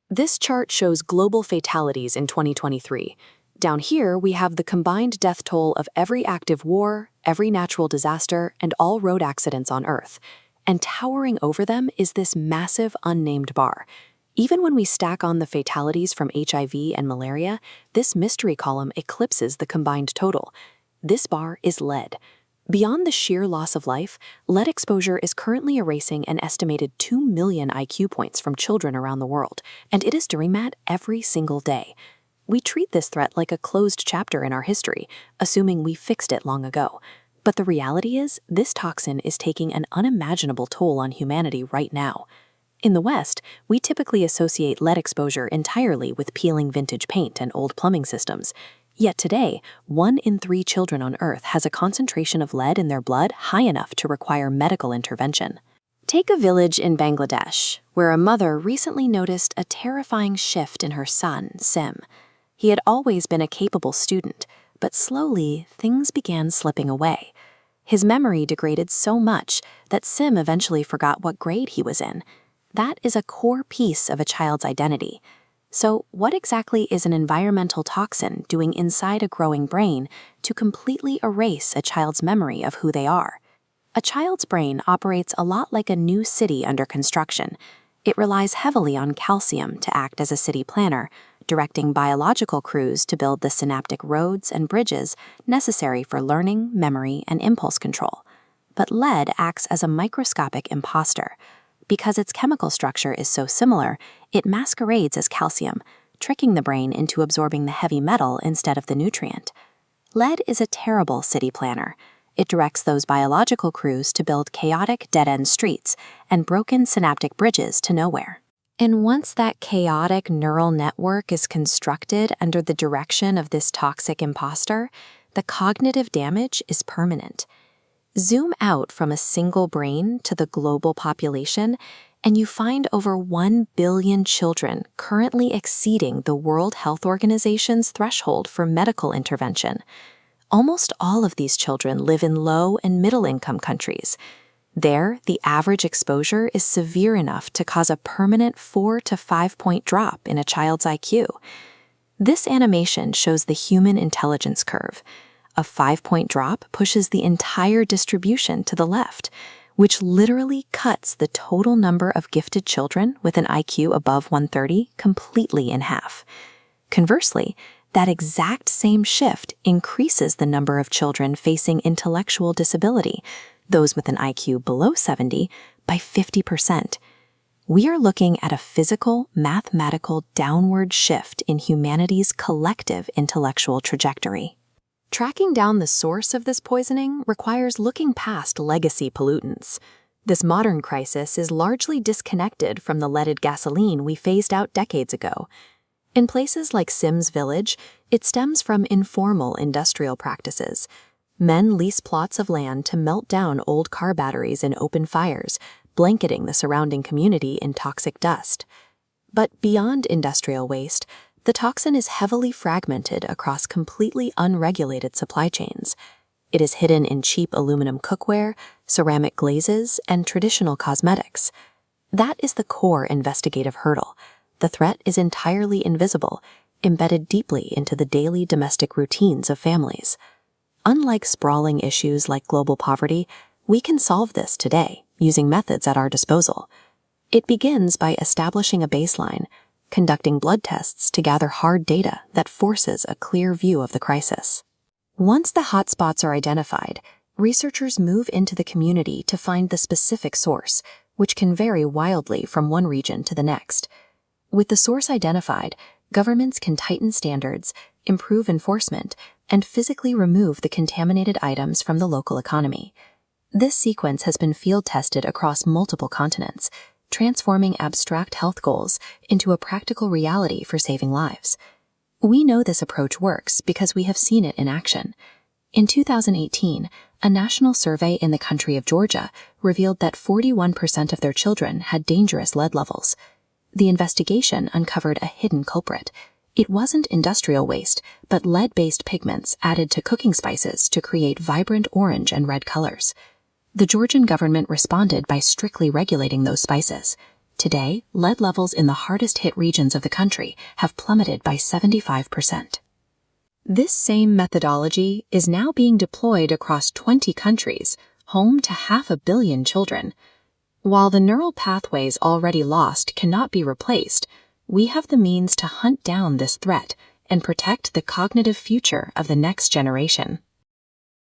This chart shows global fatalities in 2023. Down here, we have the combined death toll of every active war, every natural disaster, and all road accidents on Earth. And towering over them is this massive unnamed bar. Even when we stack on the fatalities from HIV and malaria, this mystery column eclipses the combined total. This bar is lead. Beyond the sheer loss of life, lead exposure is currently erasing an estimated 2 million IQ points from children around the world, and it is doing that every single day. We treat this threat like a closed chapter in our history, assuming we fixed it long ago. But the reality is, this toxin is taking an unimaginable toll on humanity right now. In the West, we typically associate lead exposure entirely with peeling vintage paint and old plumbing systems. Yet today, 1 in 3 children on Earth has a concentration of lead in their blood high enough to require medical intervention. Take a village in Bangladesh, where a mother recently noticed a terrifying shift in her son, Sim. He had always been a capable student, but slowly things began slipping away. His memory degraded so much that Sim eventually forgot what grade he was in. That is a core piece of a child's identity. So, what exactly is an environmental toxin doing inside a growing brain to completely erase a child's memory of who they are? A child's brain operates a lot like a new city under construction. It relies heavily on calcium to act as a city planner, directing biological crews to build the synaptic roads and bridges necessary for learning, memory, and impulse control. But lead acts as a microscopic imposter. Because its chemical structure is so similar, it masquerades as calcium, tricking the brain into absorbing the heavy metal instead of the nutrient. Lead is a terrible city planner. It directs those biological crews to build chaotic dead-end streets and broken synaptic bridges to nowhere. And once that chaotic neural network is constructed under the direction of this toxic imposter, the cognitive damage is permanent. Zoom out from a single brain to the global population, and you find over 1 billion children currently exceeding the World Health Organization's threshold for medical intervention. Almost all of these children live in low and middle-income countries. There, the average exposure is severe enough to cause a permanent 4 to 5 point drop in a child's IQ. This animation shows the human intelligence curve. A 5-point drop pushes the entire distribution to the left, which literally cuts the total number of gifted children with an IQ above 130 completely in half. Conversely, that exact same shift increases the number of children facing intellectual disability, those with an IQ below 70, by 50%. We are looking at a physical, mathematical downward shift in humanity's collective intellectual trajectory. Tracking down the source of this poisoning requires looking past legacy pollutants. This modern crisis is largely disconnected from the leaded gasoline we phased out decades ago. In places like Sim's village, it stems from informal industrial practices. Men lease plots of land to melt down old car batteries in open fires, blanketing the surrounding community in toxic dust. But beyond industrial waste, the toxin is heavily fragmented across completely unregulated supply chains. It is hidden in cheap aluminum cookware, ceramic glazes, and traditional cosmetics. That is the core investigative hurdle. The threat is entirely invisible, embedded deeply into the daily domestic routines of families. Unlike sprawling issues like global poverty, we can solve this today using methods at our disposal. It begins by establishing a baseline, conducting blood tests to gather hard data that forces a clear view of the crisis. Once the hotspots are identified, researchers move into the community to find the specific source, which can vary wildly from one region to the next. With the source identified, governments can tighten standards, improve enforcement, and physically remove the contaminated items from the local economy. This sequence has been field tested across multiple continents, transforming abstract health goals into a practical reality for saving lives. We know this approach works because we have seen it in action. In 2018, a national survey in the country of Georgia revealed that 41% of their children had dangerous lead levels. The investigation uncovered a hidden culprit. It wasn't industrial waste, but lead-based pigments added to cooking spices to create vibrant orange and red colors. The Georgian government responded by strictly regulating those spices. Today, lead levels in the hardest-hit regions of the country have plummeted by 75%. This same methodology is now being deployed across 20 countries, home to 500 million children. While the neural pathways already lost cannot be replaced, we have the means to hunt down this threat and protect the cognitive future of the next generation.